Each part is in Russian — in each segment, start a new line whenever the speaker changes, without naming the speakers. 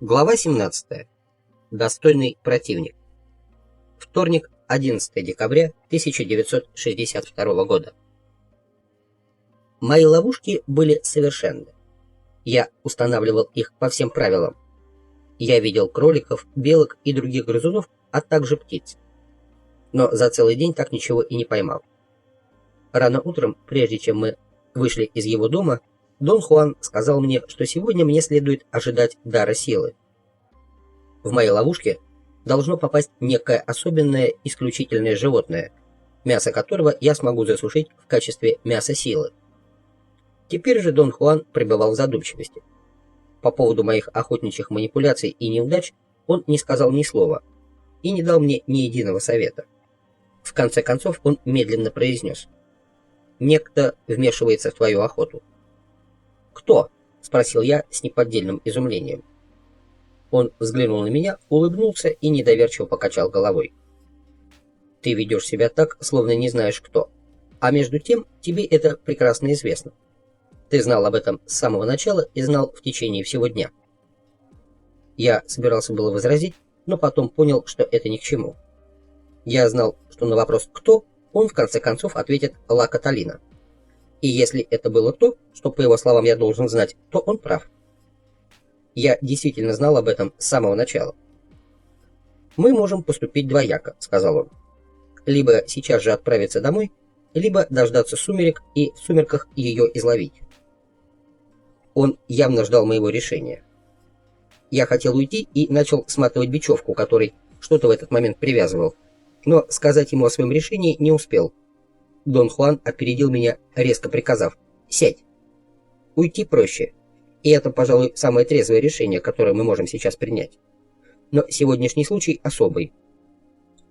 Глава 17. Достойный противник. Вторник, 11 декабря 1962 года. Мои ловушки были совершенны. Я устанавливал их по всем правилам. Я видел кроликов, белок и других грызунов, а также птиц. Но за целый день так ничего и не поймал. Рано утром, прежде чем мы вышли из его дома, Дон Хуан сказал мне, что сегодня мне следует ожидать дара силы. В моей ловушке должно попасть некое особенное исключительное животное, мясо которого я смогу засушить в качестве мяса силы. Теперь же Дон Хуан пребывал в задумчивости. По поводу моих охотничьих манипуляций и неудач он не сказал ни слова и не дал мне ни единого совета. В конце концов он медленно произнес: «Некто вмешивается в твою охоту». «Кто?» — спросил я с неподдельным изумлением. Он взглянул на меня, улыбнулся и недоверчиво покачал головой. «Ты ведешь себя так, словно не знаешь кто. А между тем, тебе это прекрасно известно. Ты знал об этом с самого начала и знал в течение всего дня». Я собирался было возразить, но потом понял, что это ни к чему. Я знал, что на вопрос «кто?» он в конце концов ответит «Ла Каталина». И если это было то, что, по его словам, я должен знать, то он прав. Я действительно знал об этом с самого начала. «Мы можем поступить двояко», — сказал он. «Либо сейчас же отправиться домой, либо дождаться сумерек и в сумерках ее изловить». Он явно ждал моего решения. Я хотел уйти и начал сматывать бечевку, которой что-то в этот момент привязывал, но сказать ему о своем решении не успел. Дон Хуан опередил меня, резко приказав: «Сядь». Уйти проще, и это, пожалуй, самое трезвое решение, которое мы можем сейчас принять. Но сегодняшний случай особый,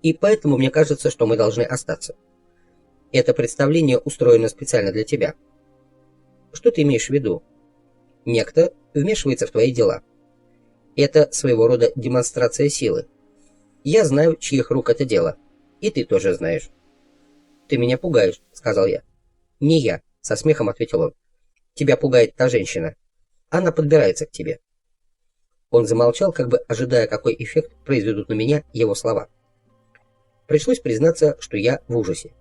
и поэтому мне кажется, что мы должны остаться. Это представление устроено специально для тебя. Что ты имеешь в виду? Некто вмешивается в твои дела. Это своего рода демонстрация силы. Я знаю, чьих рук это дело, и ты тоже знаешь. «Ты меня пугаешь», — сказал я. «Не я», — со смехом ответил он. «Тебя пугает та женщина. Она подбирается к тебе». Он замолчал, как бы ожидая, какой эффект произведут на меня его слова. Пришлось признаться, что я в ужасе.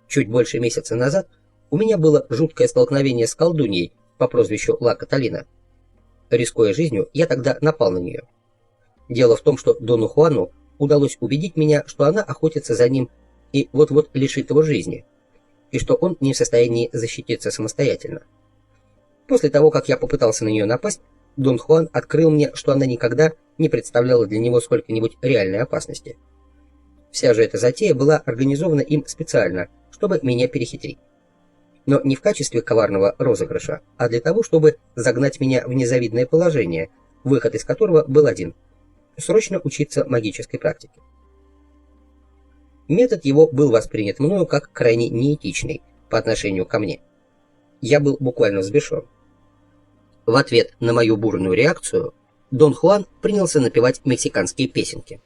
Чуть больше месяца назад у меня было жуткое столкновение с колдуньей по прозвищу Ла Каталина. Рискуя жизнью, я тогда напал на нее. Дело в том, что Дону Хуану удалось убедить меня, что она охотится за ним и вот-вот лишит его жизни, и что он не в состоянии защититься самостоятельно. После того, как я попытался на нее напасть, Дон Хуан открыл мне, что она никогда не представляла для него сколько-нибудь реальной опасности. Вся же эта затея была организована им специально, чтобы меня перехитрить. Но не в качестве коварного розыгрыша, а для того, чтобы загнать меня в незавидное положение, выход из которого был один – срочно учиться магической практике. Метод его был воспринят мною как крайне неэтичный по отношению ко мне. Я был буквально взбешен. В ответ на мою бурную реакцию Дон Хуан принялся напевать мексиканские песенки.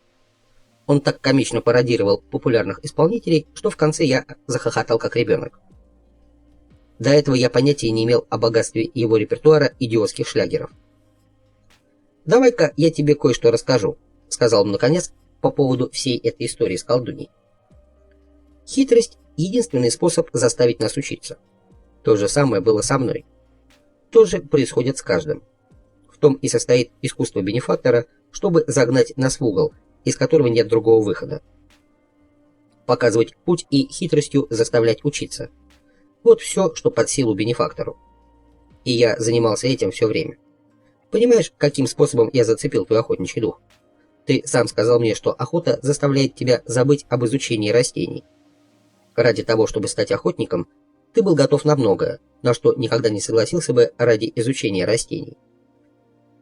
Он так комично пародировал популярных исполнителей, что в конце я захохотал как ребенок. До этого я понятия не имел о богатстве его репертуара идиотских шлягеров. «Давай-ка я тебе кое-что расскажу», — сказал он наконец по поводу всей этой истории с колдуньей. Хитрость — единственный способ заставить нас учиться. То же самое было со мной. То же происходит с каждым. В том и состоит искусство бенефактора, чтобы загнать нас в угол, из которого нет другого выхода. Показывать путь и хитростью заставлять учиться. Вот все, что под силу бенефактору. И я занимался этим все время. Понимаешь, каким способом я зацепил твой охотничий дух? Ты сам сказал мне, что охота заставляет тебя забыть об изучении растений. Ради того, чтобы стать охотником, ты был готов на многое, на что никогда не согласился бы ради изучения растений.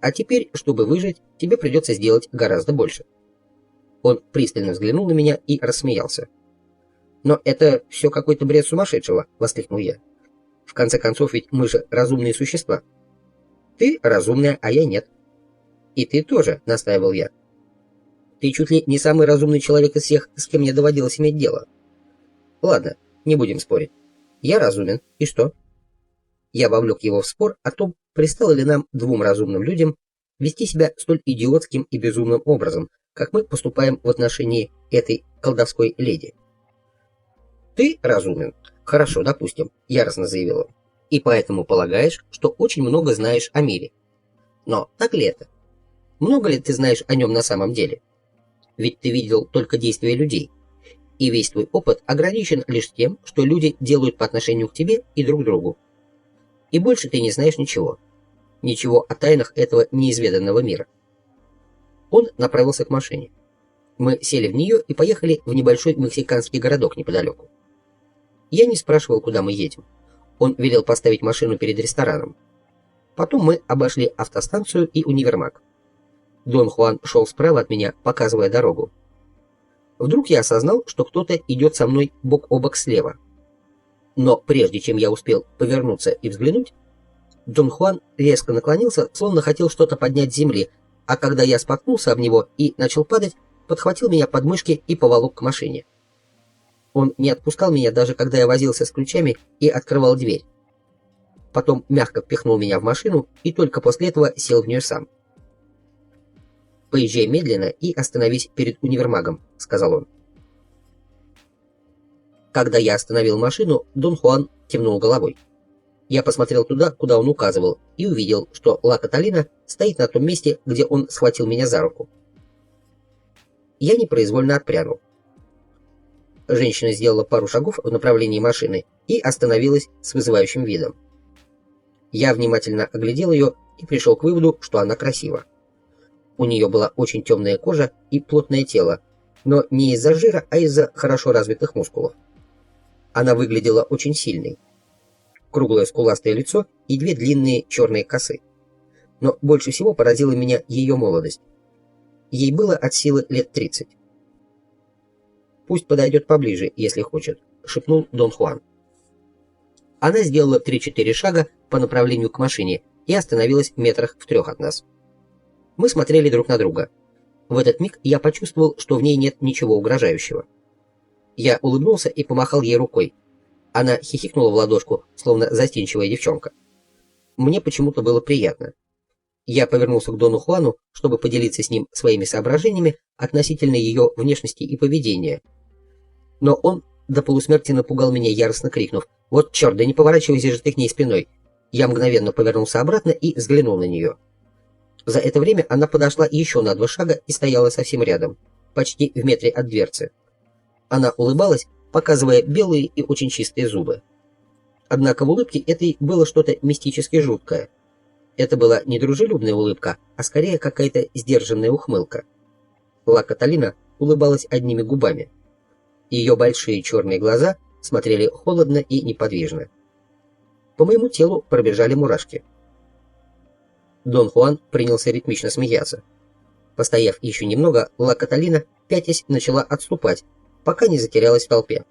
А теперь, чтобы выжить, тебе придется сделать гораздо больше. Он пристально взглянул на меня и рассмеялся. «Но это все какой-то бред сумасшедшего», — воскликнул я. «В конце концов, ведь мы же разумные существа. Ты разумная, а я нет». «И ты тоже», — настаивал я. «Ты чуть ли не самый разумный человек из всех, с кем мне доводилось иметь дело». «Ладно, не будем спорить. Я разумен, и что?» Я вовлек его в спор о том, пристало ли нам, двум разумным людям, вести себя столь идиотским и безумным образом, как мы поступаем в отношении этой колдовской леди. Ты разумен. Хорошо, допустим, яростно заявил он. И поэтому полагаешь, что очень много знаешь о мире. Но так ли это? Много ли ты знаешь о нем на самом деле? Ведь ты видел только действия людей. И весь твой опыт ограничен лишь тем, что люди делают по отношению к тебе и друг другу. И больше ты не знаешь ничего. Ничего о тайнах этого неизведанного мира. Он направился к машине. Мы сели в нее и поехали в небольшой мексиканский городок неподалеку. Я не спрашивал, куда мы едем. Он велел поставить машину перед рестораном. Потом мы обошли автостанцию и универмаг. Дон Хуан шел справа от меня, показывая дорогу. Вдруг я осознал, что кто-то идет со мной бок о бок слева. Но прежде чем я успел повернуться и взглянуть, Дон Хуан резко наклонился, словно хотел что-то поднять с земли, а когда я споткнулся об него и начал падать, подхватил меня под мышки и поволок к машине. Он не отпускал меня, даже когда я возился с ключами и открывал дверь. Потом мягко впихнул меня в машину и только после этого сел в нее сам. «Поезжай медленно и остановись перед универмагом», — сказал он. Когда я остановил машину, Дон Хуан кивнул головой. Я посмотрел туда, куда он указывал, и увидел, что Ла Каталина стоит на том месте, где он схватил меня за руку. Я непроизвольно отпрянул. Женщина сделала пару шагов в направлении машины и остановилась с вызывающим видом. Я внимательно оглядел ее и пришел к выводу, что она красива. У нее была очень темная кожа и плотное тело, но не из-за жира, а из-за хорошо развитых мускулов. Она выглядела очень сильной. Круглое скуластое лицо и две длинные черные косы. Но больше всего поразила меня ее молодость. Ей было от силы лет 30. «Пусть подойдет поближе, если хочет», — шепнул Дон Хуан. Она сделала 3-4 шага по направлению к машине и остановилась метрах в 3 от нас. Мы смотрели друг на друга. В этот миг я почувствовал, что в ней нет ничего угрожающего. Я улыбнулся и помахал ей рукой. Она хихикнула в ладошку, словно застенчивая девчонка. Мне почему-то было приятно. Я повернулся к Дону Хуану, чтобы поделиться с ним своими соображениями относительно ее внешности и поведения. Но он до полусмерти напугал меня, яростно крикнув: «Вот черт, да не поворачивайся же ты к ней спиной!» Я мгновенно повернулся обратно и взглянул на нее. За это время она подошла еще на 2 шага и стояла совсем рядом, почти в метре от дверцы. Она улыбалась, показывая белые и очень чистые зубы. Однако в улыбке этой было что-то мистически жуткое. Это была не дружелюбная улыбка, а скорее какая-то сдержанная ухмылка. Ла Каталина улыбалась одними губами. Ее большие черные глаза смотрели холодно и неподвижно. По моему телу пробежали мурашки. Дон Хуан принялся ритмично смеяться. Постояв еще немного, Ла Каталина, пятясь, начала отступать, пока не затерялась в толпе.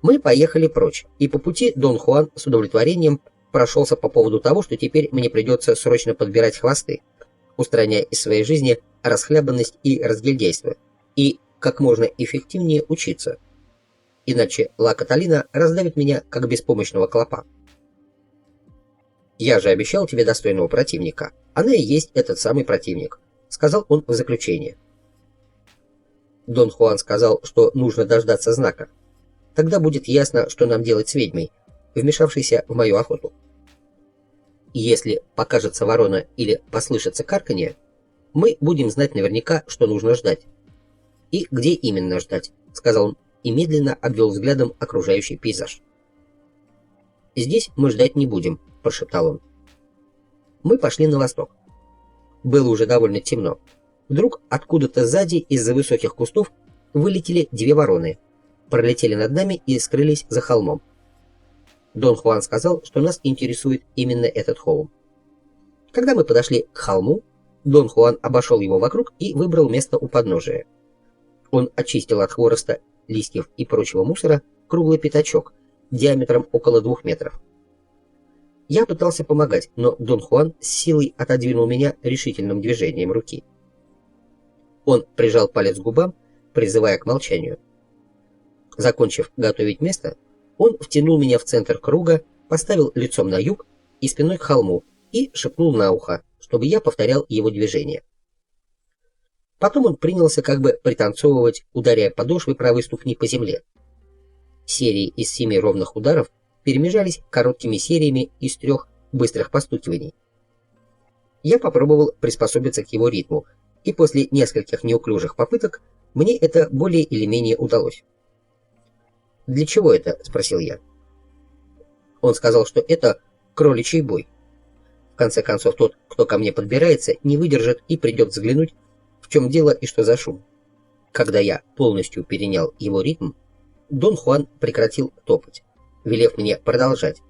Мы поехали прочь, и по пути Дон Хуан с удовлетворением прошелся по поводу того, что теперь мне придется срочно подбирать хвосты, устраняя из своей жизни расхлябанность и разгильдяйство, и как можно эффективнее учиться. Иначе Ла Каталина раздавит меня, как беспомощного клопа. «Я же обещал тебе достойного противника. Она и есть этот самый противник», — сказал он в заключение. Дон Хуан сказал, что нужно дождаться знака. Тогда будет ясно, что нам делать с ведьмой, вмешавшейся в мою охоту. Если покажется ворона или послышится карканье, мы будем знать наверняка, что нужно ждать. «И где именно ждать», — сказал он и медленно обвел взглядом окружающий пейзаж. «Здесь мы ждать не будем», — прошептал он. Мы пошли на восток. Было уже довольно темно. Вдруг откуда-то сзади из-за высоких кустов вылетели 2 вороны, пролетели над нами и скрылись за холмом. Дон Хуан сказал, что нас интересует именно этот холм. Когда мы подошли к холму, Дон Хуан обошел его вокруг и выбрал место у подножия. Он очистил от хвороста, листьев и прочего мусора круглый пятачок диаметром около 2 метров. Я пытался помогать, но Дон Хуан с силой отодвинул меня решительным движением руки. Он прижал палец к губам, призывая к молчанию. Закончив готовить место, он втянул меня в центр круга, поставил лицом на юг и спиной к холму и шепнул на ухо, что чтобы я повторял его движения. Потом он принялся как бы пританцовывать, ударяя подошвой правой ступни по земле. Серии из 7 ровных ударов перемежались короткими сериями из 3 быстрых постукиваний. Я попробовал приспособиться к его ритму, и после нескольких неуклюжих попыток мне это более или менее удалось. «Для чего это?» – спросил я. Он сказал, что это кроличий бой. В конце концов, тот, кто ко мне подбирается, не выдержит и придет взглянуть, в чем дело и что за шум. Когда я полностью перенял его ритм, Дон Хуан прекратил топать, велев мне продолжать,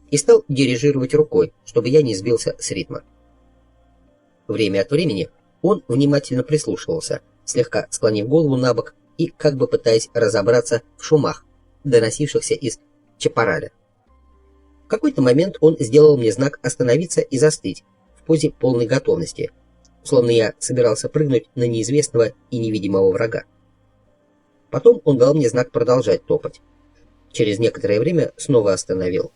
и стал дирижировать рукой, чтобы я не сбился с ритма. Время от времени он внимательно прислушивался, слегка склонив голову на бок и как бы пытаясь разобраться в шумах, доносившихся из чапараля. В какой-то момент он сделал мне знак остановиться и застыть в позе полной готовности, словно я собирался прыгнуть на неизвестного и невидимого врага. Потом он дал мне знак продолжать топать. Через некоторое время снова остановил.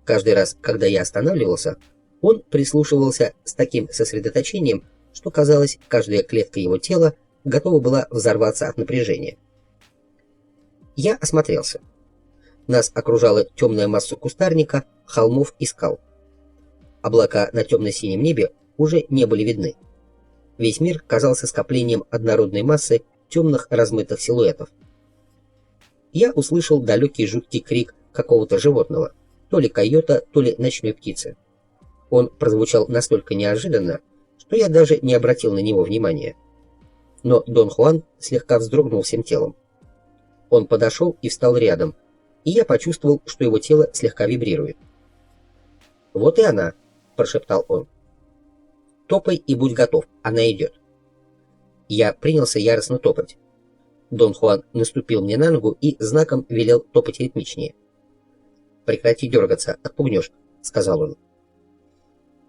Каждый раз, когда я останавливался, он прислушивался с таким сосредоточением, что, казалось, каждая клетка его тела готова была взорваться от напряжения. Я осмотрелся. Нас окружала темная масса кустарника, холмов и скал. Облака на темно-синем небе уже не были видны. Весь мир казался скоплением однородной массы темных размытых силуэтов. Я услышал далекий жуткий крик какого-то животного, то ли койота, то ли ночной птицы. Он прозвучал настолько неожиданно, что я даже не обратил на него внимания. Но Дон Хуан слегка вздрогнул всем телом. Он подошел и встал рядом, и я почувствовал, что его тело слегка вибрирует. «Вот и она», — прошептал он. «Топай и будь готов, она идет». Я принялся яростно топать. Дон Хуан наступил мне на ногу и знаком велел топать ритмичнее. «Прекрати дергаться, отпугнешь», — сказал он.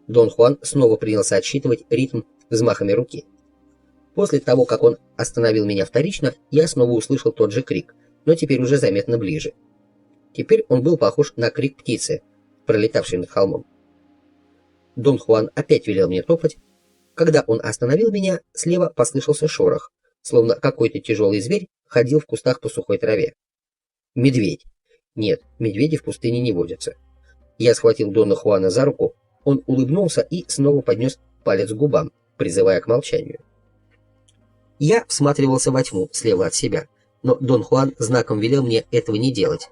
Дон Хуан снова принялся отсчитывать ритм взмахами руки. После того, как он остановил меня вторично, я снова услышал тот же крик, но теперь уже заметно ближе. Теперь он был похож на крик птицы, пролетавшей над холмом. Дон Хуан опять велел мне топать. Когда он остановил меня, слева послышался шорох, словно какой-то тяжелый зверь ходил в кустах по сухой траве. Медведь. Нет, медведи в пустыне не водятся. Я схватил Дона Хуана за руку, он улыбнулся и снова поднес палец к губам, призывая к молчанию. Я всматривался во тьму слева от себя, но Дон Хуан знаком велел мне этого не делать.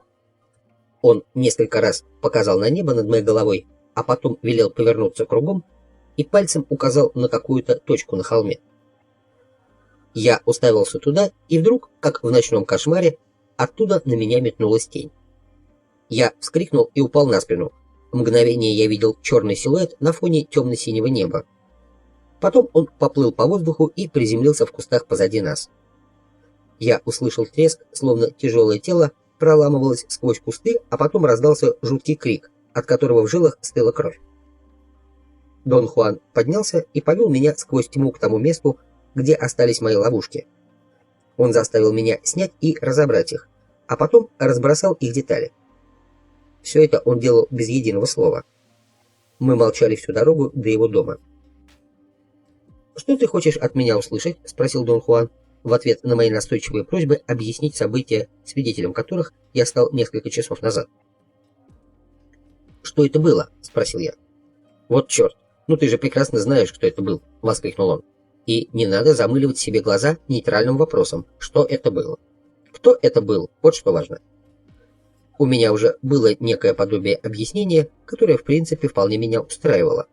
Он несколько раз показал на небо над моей головой, а потом велел повернуться кругом и пальцем указал на какую-то точку на холме. Я уставился туда, и вдруг, как в ночном кошмаре, оттуда на меня метнулась тень. Я вскрикнул и упал на спину. В мгновение я видел черный силуэт на фоне темно-синего неба. Потом он поплыл по воздуху и приземлился в кустах позади нас. Я услышал треск, словно тяжелое тело проламывалось сквозь кусты, а потом раздался жуткий крик, от которого в жилах стыла кровь. Дон Хуан поднялся и повел меня сквозь тьму к тому месту, где остались мои ловушки. Он заставил меня снять и разобрать их, а потом разбросал их детали. Все это он делал без единого слова. Мы молчали всю дорогу до его дома. «Что ты хочешь от меня услышать?» — спросил Дон Хуан, в ответ на мои настойчивые просьбы объяснить события, свидетелем которых я стал несколько часов назад. «Что это было?» — спросил я. «Вот черт, ну ты же прекрасно знаешь, кто это был!» — воскликнул он. «И не надо замыливать себе глаза нейтральным вопросом, что это было. Кто это был? Вот что важно». У меня уже было некое подобие объяснения, которое в принципе вполне меня устраивало.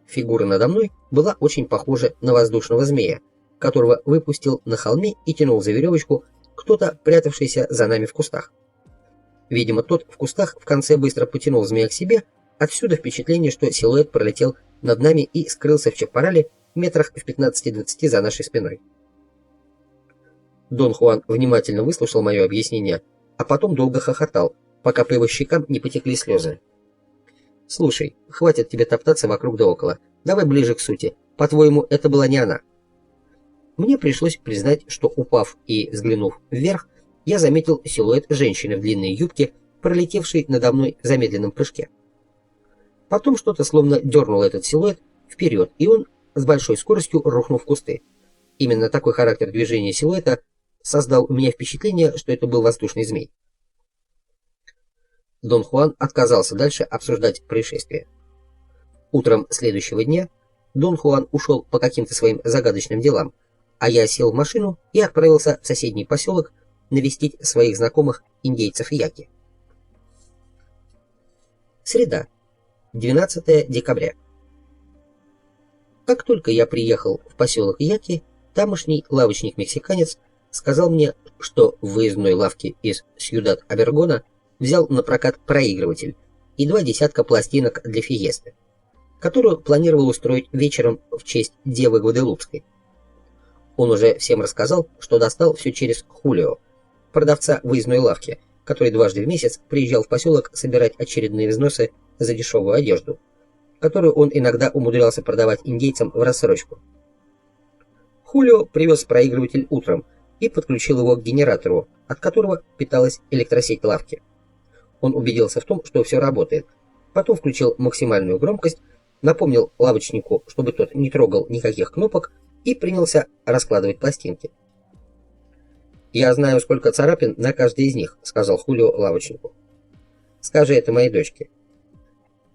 Фигура надо мной была очень похожа на воздушного змея, которого выпустил на холме и тянул за веревочку кто-то, прятавшийся за нами в кустах. Видимо, тот в кустах в конце быстро потянул змея к себе, отсюда впечатление, что силуэт пролетел над нами и скрылся в чапарале метрах в 15-20 за нашей спиной. Дон Хуан внимательно выслушал мое объяснение, а потом долго хохотал, пока по его щекам не потекли слезы. «Слушай, хватит тебе топтаться вокруг да около. Давай ближе к сути. По-твоему, это была не она?» Мне пришлось признать, что, упав и взглянув вверх, я заметил силуэт женщины в длинной юбке, пролетевшей надо мной в замедленном прыжке. Потом что-то словно дернуло этот силуэт вперед, и он с большой скоростью рухнул в кусты. Именно такой характер движения силуэта создал у меня впечатление, что это был воздушный змей. Дон Хуан отказался дальше обсуждать происшествие. Утром следующего дня Дон Хуан ушел по каким-то своим загадочным делам, а я сел в машину и отправился в соседний поселок навестить своих знакомых индейцев Яки. Среда, 12 декабря. Как только я приехал в поселок Яки, тамошний лавочник-мексиканец сказал мне, что в выездной лавке из Сьюдад-Обергона взял на прокат проигрыватель и 2 десятка пластинок для фиесты, которую планировал устроить вечером в честь Девы Гваделупской. Он уже всем рассказал, что достал все через Хулио, продавца выездной лавки, который дважды в месяц приезжал в поселок собирать очередные взносы за дешевую одежду, которую он иногда умудрялся продавать индейцам в рассрочку. Хулио привез проигрыватель утром и подключил его к генератору, от которого питалась электросеть лавки. Он убедился в том, что все работает, потом включил максимальную громкость, напомнил лавочнику, чтобы тот не трогал никаких кнопок, и принялся раскладывать пластинки. «Я знаю, сколько царапин на каждой из них», — сказал Хулио лавочнику. «Скажи это моей дочке».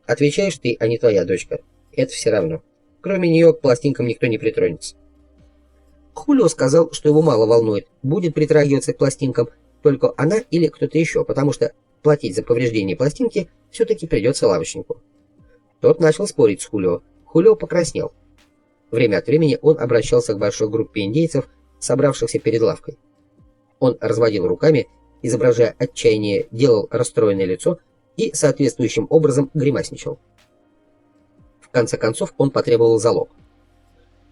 «Отвечаешь ты, а не твоя дочка. Это все равно. Кроме нее к пластинкам никто не притронется». Хулио сказал, что его мало волнует, будет притрагиваться к пластинкам только она или кто-то еще, потому что платить за повреждение пластинки все-таки придется лавочнику. Тот начал спорить с Хулио. Хулио покраснел. Время от времени он обращался к большой группе индейцев, собравшихся перед лавкой. Он разводил руками, изображая отчаяние, делал расстроенное лицо и соответствующим образом гримасничал. В конце концов он потребовал залог.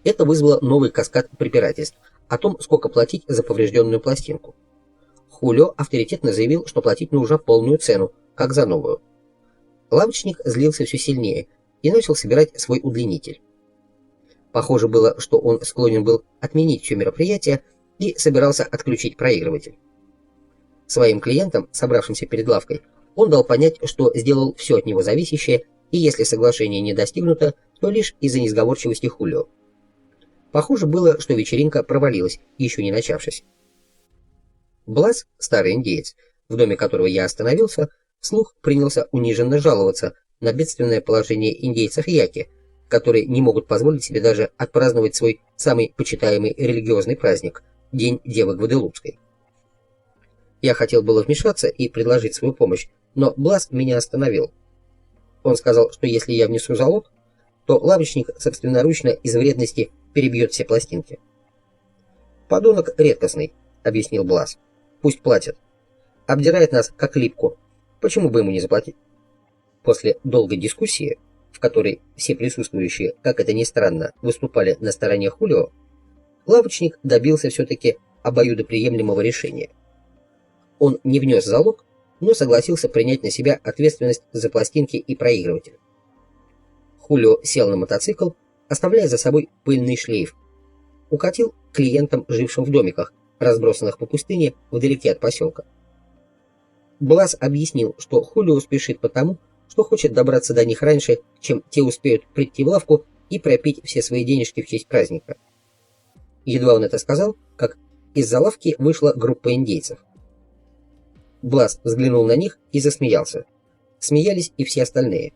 Это вызвало новый каскад препирательств о том, сколько платить за поврежденную пластинку. Хулио авторитетно заявил, что платить нужно полную цену, как за новую. Лавочник злился все сильнее и начал собирать свой удлинитель. Похоже было, что он склонен был отменить все мероприятие и собирался отключить проигрыватель. Своим клиентам, собравшимся перед лавкой, он дал понять, что сделал все от него зависящее, и если соглашение не достигнуто, то лишь из-за несговорчивости Хулио. Похоже было, что вечеринка провалилась, еще не начавшись. Блас, старый индеец, в доме которого я остановился, вслух принялся униженно жаловаться на бедственное положение индейцев Яки, которые не могут позволить себе даже отпраздновать свой самый почитаемый религиозный праздник – День Девы Гваделупской. Я хотел было вмешаться и предложить свою помощь, но Блас меня остановил. Он сказал, что если я внесу залог, то лавочник собственноручно из вредности перебьет все пластинки. «Подонок редкостный», — объяснил Блас. «Пусть платят. Обдирает нас, как липку. Почему бы ему не заплатить?» После долгой дискуссии, в которой все присутствующие, как это ни странно, выступали на стороне Хулио, лавочник добился все-таки обоюдоприемлемого решения. Он не внес залог, но согласился принять на себя ответственность за пластинки и проигрыватель. Хулио сел на мотоцикл, оставляя за собой пыльный шлейф. Укатил к клиентам, жившим в домиках, разбросанных по пустыне вдалеке от поселка. Блас объяснил, что Хулио спешит потому, что хочет добраться до них раньше, чем те успеют прийти в лавку и пропить все свои денежки в честь праздника. Едва он это сказал, как из-за лавки вышла группа индейцев. Блас взглянул на них и засмеялся. Смеялись и все остальные.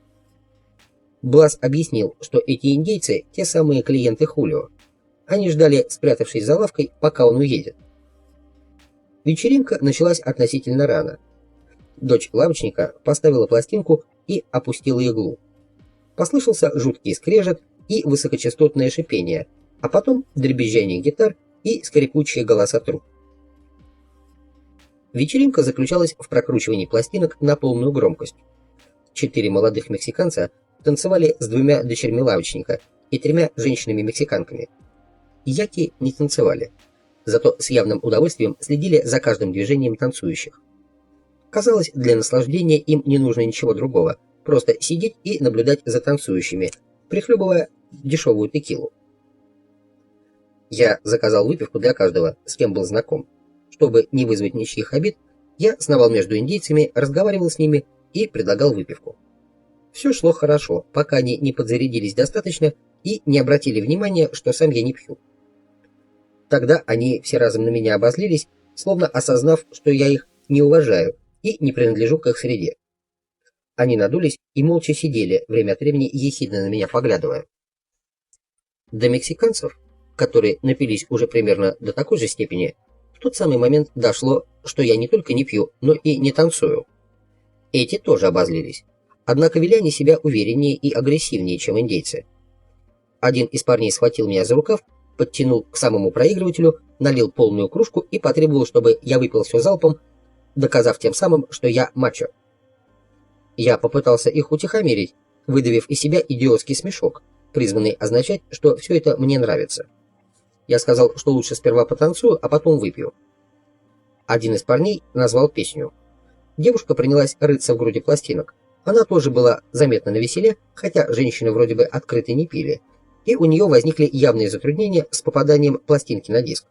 Блас объяснил, что эти индейцы – те самые клиенты Хулио. Они ждали, спрятавшись за лавкой, пока он уедет. Вечеринка началась относительно рано. Дочь лавочника поставила пластинку и опустила иглу. Послышался жуткий скрежет и высокочастотное шипение, а потом дребезжание гитар и скрипучие голоса труб. Вечеринка заключалась в прокручивании пластинок на полную громкость. 4 молодых мексиканца танцевали с 2 дочерьми лавочника и 3 женщинами-мексиканками. Яки не танцевали, зато с явным удовольствием следили за каждым движением танцующих. Казалось, для наслаждения им не нужно ничего другого, просто сидеть и наблюдать за танцующими, прихлебывая дешевую текилу. Я заказал выпивку для каждого, с кем был знаком. Чтобы не вызвать ничьих обид, я сновал между индейцами, разговаривал с ними и предлагал выпивку. Все шло хорошо, пока они не подзарядились достаточно и не обратили внимания, что сам я не пью. Тогда они все разом на меня обозлились, словно осознав, что я их не уважаю и не принадлежу к их среде. Они надулись и молча сидели, время от времени ехидно на меня поглядывая. До мексиканцев, которые напились уже примерно до такой же степени, в тот самый момент дошло, что я не только не пью, но и не танцую. Эти тоже обозлились, однако вели они себя увереннее и агрессивнее, чем индейцы. Один из парней схватил меня за рукав, подтянул к самому проигрывателю, налил полную кружку и потребовал, чтобы я выпил все залпом, доказав тем самым, что я мачо. Я попытался их утихомирить, выдавив из себя идиотский смешок, призванный означать, что все это мне нравится. Я сказал, что лучше сперва потанцую, а потом выпью. Один из парней назвал песню. Девушка принялась рыться в груди пластинок. Она тоже была заметно навеселе, хотя женщины вроде бы открыто не пили, и у нее возникли явные затруднения с попаданием пластинки на диск.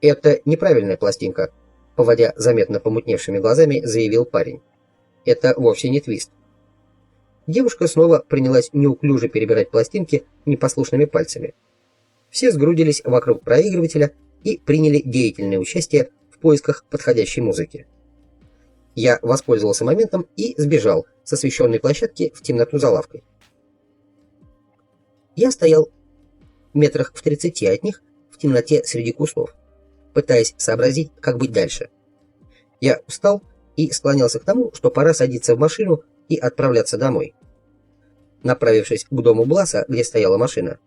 «Это неправильная пластинка», — поводя заметно помутневшими глазами, заявил парень. «Это вовсе не твист». Девушка снова принялась неуклюже перебирать пластинки непослушными пальцами. Все сгрудились вокруг проигрывателя и приняли деятельное участие в поисках подходящей музыки. Я воспользовался моментом и сбежал с освещенной площадки в темноту за лавкой. Я стоял метрах в 30 от них в темноте среди кустов, пытаясь сообразить, как быть дальше. Я устал и склонялся к тому, что пора садиться в машину и отправляться домой. Направившись к дому Бласа, где стояла машина,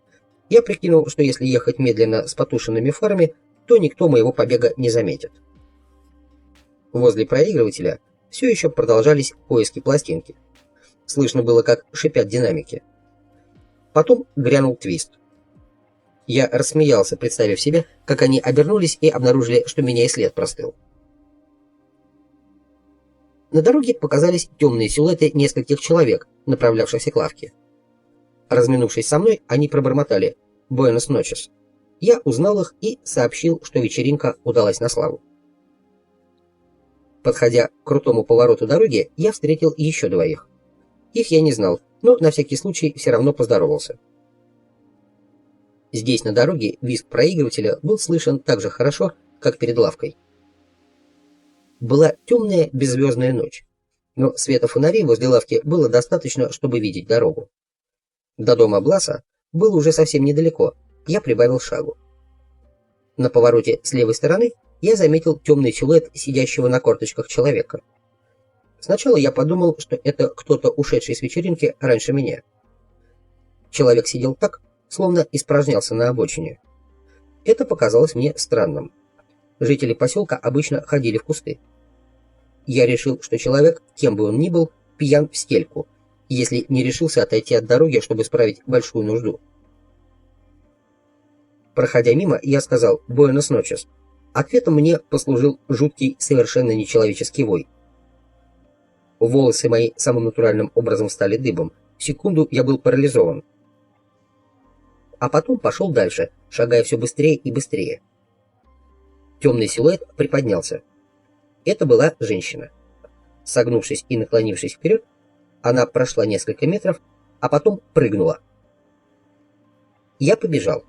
я прикинул, что если ехать медленно с потушенными фарами, то никто моего побега не заметит. Возле проигрывателя все еще продолжались поиски пластинки. Слышно было, как шипят динамики. Потом грянул твист. Я рассмеялся, представив себе, как они обернулись и обнаружили, что меня и след простыл. На дороге показались темные силуэты нескольких человек, направлявшихся к лавке. Разминувшись со мной, они пробормотали «Буэнос ночес». Я узнал их и сообщил, что вечеринка удалась на славу. Подходя к крутому повороту дороги, я встретил еще двоих. Их я не знал, но на всякий случай все равно поздоровался. Здесь на дороге визг проигрывателя был слышен так же хорошо, как перед лавкой. Была темная беззвездная ночь, но света фонарей возле лавки было достаточно, чтобы видеть дорогу. До дома Бласа было уже совсем недалеко, я прибавил шагу. На повороте с левой стороны я заметил темный силуэт сидящего на корточках человека. Сначала я подумал, что это кто-то, ушедший с вечеринки раньше меня. Человек сидел так, словно испражнялся на обочине. Это показалось мне странным. Жители поселка обычно ходили в кусты. Я решил, что человек, кем бы он ни был, пьян в стельку, если не решился отойти от дороги, чтобы справить большую нужду. Проходя мимо, я сказал «Буэнос ночес». Ответом мне послужил жуткий, совершенно нечеловеческий вой. Волосы мои самым натуральным образом стали дыбом. В секунду я был парализован. А потом пошел дальше, шагая все быстрее и быстрее. Темный силуэт приподнялся. Это была женщина. Согнувшись и наклонившись вперед, она прошла несколько метров, а потом прыгнула. Я побежал.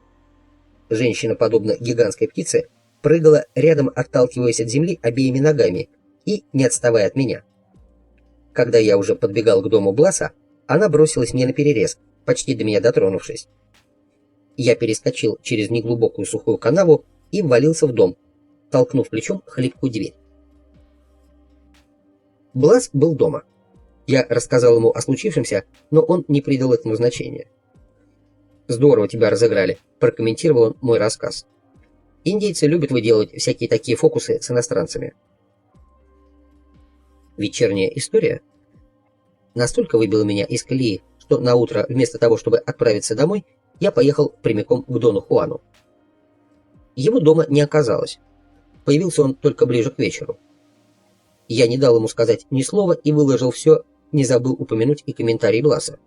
Женщина, подобно гигантской птице, прыгала рядом, отталкиваясь от земли обеими ногами и не отставая от меня. Когда я уже подбегал к дому Бласа, она бросилась мне наперерез, почти до меня дотронувшись. Я перескочил через неглубокую сухую канаву и ввалился в дом, толкнув плечом хлипкую дверь. Блас был дома. Я рассказал ему о случившемся, но он не придал этому значения. «Здорово тебя разыграли», — прокомментировал он мой рассказ. «Индейцы любят выделывать всякие такие фокусы с иностранцами». Вечерняя история настолько выбила меня из колеи, что наутро, вместо того, чтобы отправиться домой, я поехал прямиком к Дону Хуану. Его дома не оказалось. Появился он только ближе к вечеру. Я не дал ему сказать ни слова и выложил все, не забыл упомянуть и комментарий Бласа.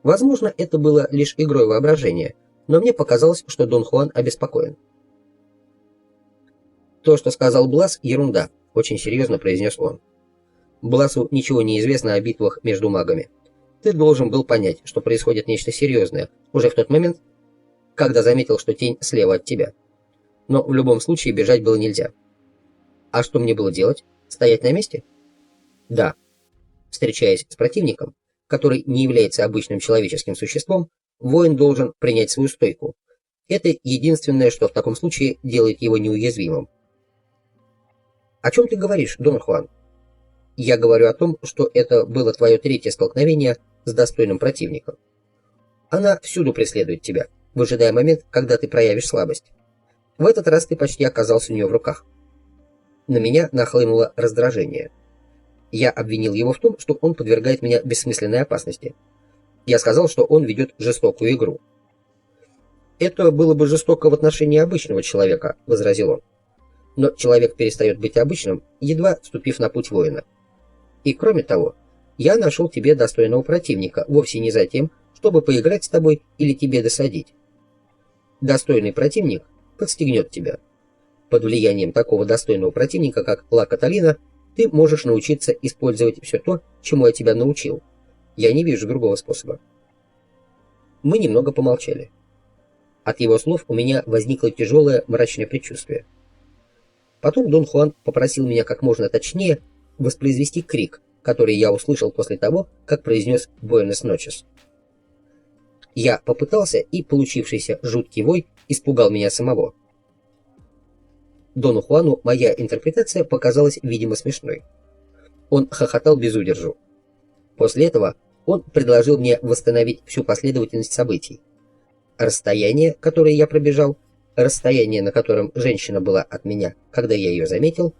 Возможно, это было лишь игрой воображения, но мне показалось, что Дон Хуан обеспокоен. «То, что сказал Блас, ерунда», — очень серьезно произнес он. «Бласу ничего не известно о битвах между магами. Ты должен был понять, что происходит нечто серьезное, уже в тот момент, когда заметил, что тень слева от тебя. Но в любом случае бежать было нельзя. А что мне было делать? Стоять на месте? Да. Встречаясь с противником, который не является обычным человеческим существом, воин должен принять свою стойку. Это единственное, что в таком случае делает его неуязвимым. О чем ты говоришь, Дон Хуан? Я говорю о том, что это было твое третье столкновение с достойным противником. Она всюду преследует тебя, выжидая момент, когда ты проявишь слабость. В этот раз ты почти оказался у нее в руках. На меня нахлынуло раздражение. Я обвинил его в том, что он подвергает меня бессмысленной опасности. Я сказал, что он ведет жестокую игру. «Это было бы жестоко в отношении обычного человека», — возразил он. «Но человек перестает быть обычным, едва вступив на путь воина. И кроме того, я нашел тебе достойного противника вовсе не за тем, чтобы поиграть с тобой или тебе досадить. Достойный противник подстегнет тебя. Под влиянием такого достойного противника, как Ла Каталина, ты можешь научиться использовать все то, чему я тебя научил. Я не вижу другого способа». Мы немного помолчали. От его слов у меня возникло тяжелое мрачное предчувствие. Потом Дон Хуан попросил меня как можно точнее воспроизвести крик, который я услышал после того, как произнес «Буэнос ночес». Я попытался, и получившийся жуткий вой испугал меня самого. Дону Хуану моя интерпретация показалась, видимо, смешной. Он хохотал без удержу. После этого он предложил мне восстановить всю последовательность событий. Расстояние, которое я пробежал, расстояние, на котором женщина была от меня, когда я ее заметил,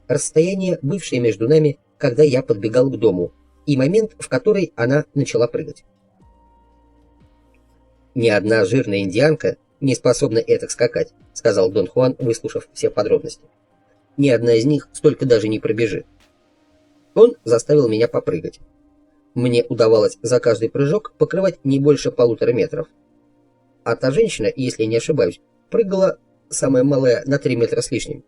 расстояние, бывшее между нами, когда я подбегал к дому, и момент, в который она начала прыгать. «Ни одна жирная индианка не способна этак скакать», — сказал Дон Хуан, выслушав все подробности. «Ни одна из них столько даже не пробежит». Он заставил меня попрыгать. Мне удавалось за каждый прыжок покрывать не больше 1,5 метра. А та женщина, если я не ошибаюсь, прыгала, самая малая, на 3 метра с лишним.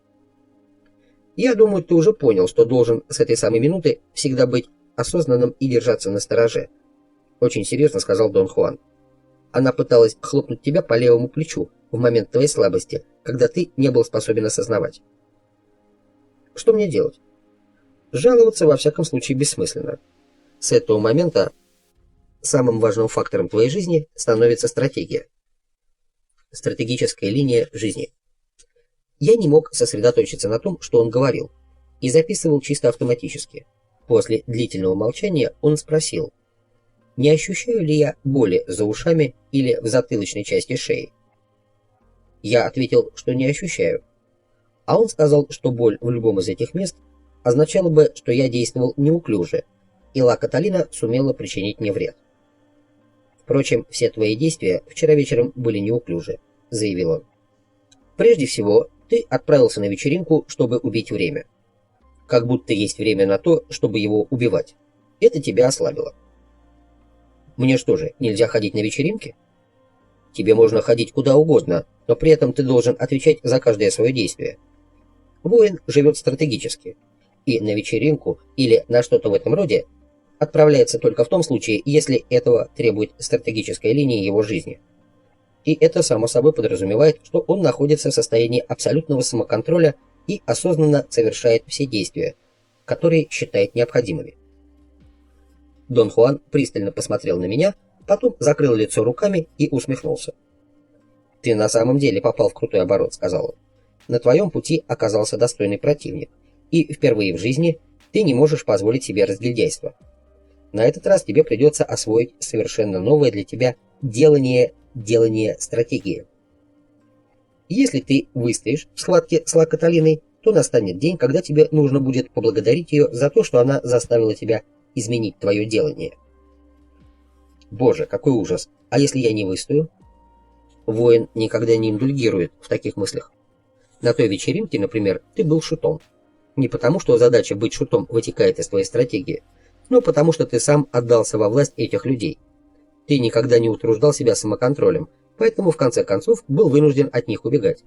Я думаю, ты уже понял, что должен с этой самой минуты всегда быть осознанным и держаться настороже. Очень серьезно сказал Дон Хуан. Она пыталась хлопнуть тебя по левому плечу в момент твоей слабости, когда ты не был способен осознавать. Что мне делать? Жаловаться во всяком случае бессмысленно. С этого момента самым важным фактором твоей жизни становится стратегия. Стратегическая линия жизни. Я не мог сосредоточиться на том, что он говорил, и записывал чисто автоматически. После длительного молчания он спросил, не ощущаю ли я боли за ушами или в затылочной части шеи. Я ответил, что не ощущаю. А он сказал, что боль в любом из этих мест означало бы, что я действовал неуклюже, и Ла Каталина сумела причинить мне вред. «Впрочем, все твои действия вчера вечером были неуклюжи», — заявил он. «Прежде всего, ты отправился на вечеринку, чтобы убить время. Как будто есть время на то, чтобы его убивать. Это тебя ослабило. Мне что же, нельзя ходить на вечеринки? Тебе можно ходить куда угодно, но при этом ты должен отвечать за каждое свое действие. Воин живет стратегически, и на вечеринку или на что-то в этом роде отправляется только в том случае, если этого требует стратегическая линия его жизни. И это само собой подразумевает, что он находится в состоянии абсолютного самоконтроля и осознанно совершает все действия, которые считает необходимыми. Дон Хуан пристально посмотрел на меня, потом закрыл лицо руками и усмехнулся. «Ты на самом деле попал в крутой оборот», — сказал он. «На твоем пути оказался достойный противник, и впервые в жизни ты не можешь позволить себе разгильдяйство. На этот раз тебе придется освоить совершенно новое для тебя делание стратегии. Если ты выстоишь в схватке с Ла Каталиной, то настанет день, когда тебе нужно будет поблагодарить ее за то, что она заставила тебя изменить твое делание». «Боже, какой ужас! А если я не выстою?» Воин никогда не индульгирует в таких мыслях. На той вечеринке, например, ты был шутом. Не потому, что задача быть шутом вытекает из твоей стратегии, но потому, что ты сам отдался во власть этих людей. Ты никогда не утруждал себя самоконтролем, поэтому в конце концов был вынужден от них убегать.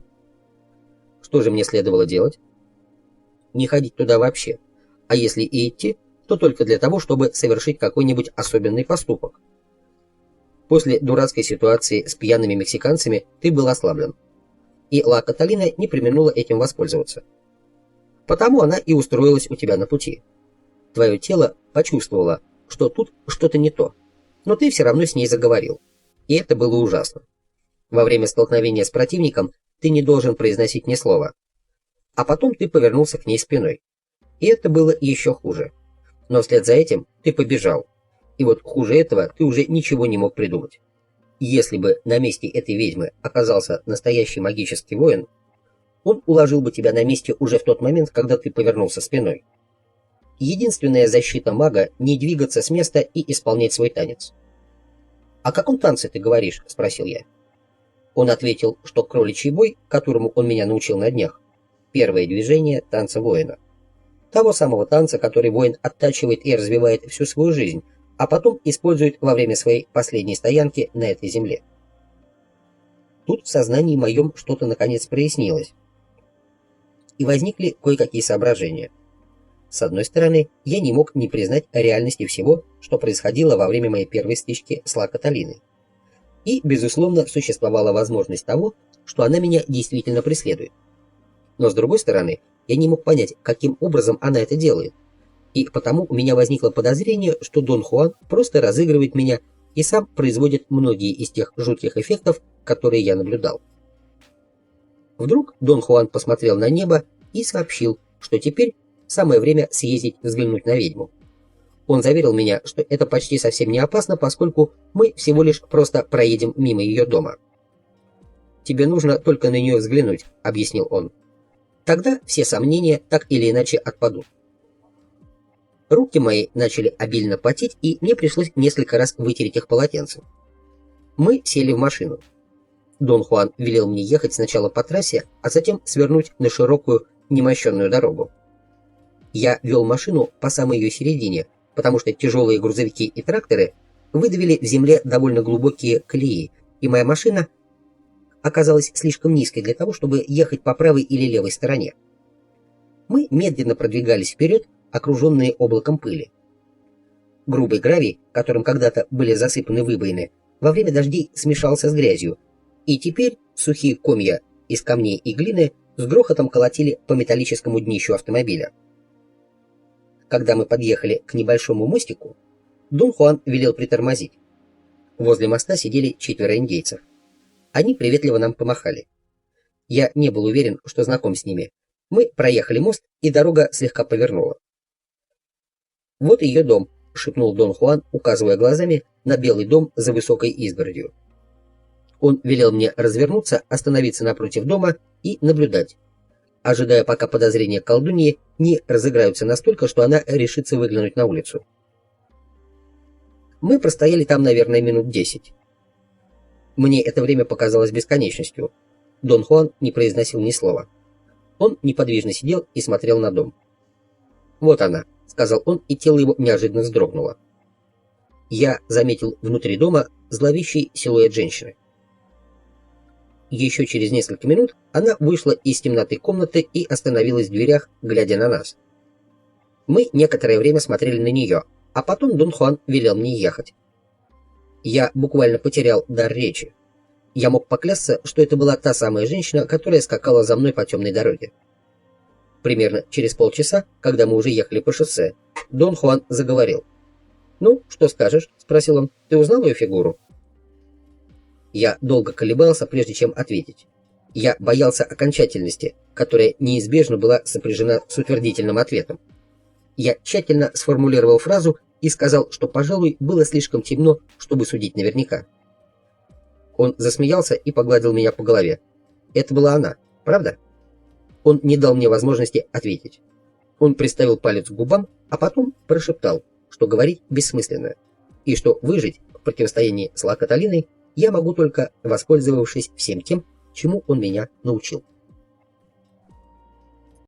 Что же мне следовало делать? Не ходить туда вообще. А если и идти, то только для того, чтобы совершить какой-нибудь особенный поступок. После дурацкой ситуации с пьяными мексиканцами ты был ослаблен. И Ла Каталина не преминула этим воспользоваться. Потому она и устроилась у тебя на пути. Твое тело почувствовало, что тут что-то не то, но ты все равно с ней заговорил. И это было ужасно. Во время столкновения с противником ты не должен произносить ни слова. А потом ты повернулся к ней спиной. И это было еще хуже. Но вслед за этим ты побежал. И вот хуже этого ты уже ничего не мог придумать. Если бы на месте этой ведьмы оказался настоящий магический воин, он уложил бы тебя на месте уже в тот момент, когда ты повернулся спиной. Единственная защита мага — не двигаться с места и исполнять свой танец. «О каком танце ты говоришь?» — спросил я. Он ответил, что кроличий бой, которому он меня научил на днях, первое движение танца воина. Того самого танца, который воин оттачивает и развивает всю свою жизнь, а потом использует во время своей последней стоянки на этой земле. Тут в сознании моем что-то наконец прояснилось. И возникли кое-какие соображения. С одной стороны, я не мог не признать реальности всего, что происходило во время моей первой стычки с Ла Каталиной. И, безусловно, существовала возможность того, что она меня действительно преследует. Но с другой стороны, я не мог понять, каким образом она это делает. И потому у меня возникло подозрение, что Дон Хуан просто разыгрывает меня и сам производит многие из тех жутких эффектов, которые я наблюдал. Вдруг Дон Хуан посмотрел на небо и сообщил, что теперь самое время съездить взглянуть на ведьму. Он заверил меня, что это почти совсем не опасно, поскольку мы всего лишь просто проедем мимо ее дома. «Тебе нужно только на нее взглянуть», — объяснил он. «Тогда все сомнения так или иначе отпадут». Руки мои начали обильно потеть, и мне пришлось несколько раз вытереть их полотенцем. Мы сели в машину. Дон Хуан велел мне ехать сначала по трассе, а затем свернуть на широкую, немощенную дорогу. Я вел машину по самой ее середине, потому что тяжелые грузовики и тракторы выдавили в земле довольно глубокие колеи, и моя машина оказалась слишком низкой для того, чтобы ехать по правой или левой стороне. Мы медленно продвигались вперед, окруженные облаком пыли. Грубый гравий, которым когда-то были засыпаны выбоины, во время дождей смешался с грязью, и теперь сухие комья из камней и глины с грохотом колотили по металлическому днищу автомобиля. Когда мы подъехали к небольшому мостику, Дон Хуан велел притормозить. Возле моста сидели 4 индейцев. Они приветливо нам помахали. Я не был уверен, что знаком с ними. Мы проехали мост, и дорога слегка повернула. «Вот ее дом», — шепнул Дон Хуан, указывая глазами на белый дом за высокой изгородью. Он велел мне развернуться, остановиться напротив дома и наблюдать, ожидая, пока подозрения колдуньи не разыграются настолько, что она решится выглянуть на улицу. Мы простояли там, наверное, минут 10. Мне это время показалось бесконечностью. Дон Хуан не произносил ни слова. Он неподвижно сидел и смотрел на дом. «Вот она», — сказал он, и тело его неожиданно вздрогнуло. Я заметил внутри дома зловещий силуэт женщины. Еще через несколько минут она вышла из темноты комнаты и остановилась в дверях, глядя на нас. Мы некоторое время смотрели на нее, а потом Дон Хуан велел мне ехать. Я буквально потерял дар речи. Я мог поклясться, что это была та самая женщина, которая скакала за мной по темной дороге. Примерно через полчаса, когда мы уже ехали по шоссе, Дон Хуан заговорил. «Ну, что скажешь?» — спросил он. «Ты узнал ее фигуру?» Я долго колебался, прежде чем ответить. Я боялся окончательности, которая неизбежно была сопряжена с утвердительным ответом. Я тщательно сформулировал фразу и сказал, что, пожалуй, было слишком темно, чтобы судить наверняка. Он засмеялся и погладил меня по голове. Это была она, правда? Он не дал мне возможности ответить. Он приставил палец к губам, а потом прошептал, что говорить бессмысленно, и что выжить в противостоянии с Ла Каталиной я могу только воспользовавшись всем тем, чему он меня научил.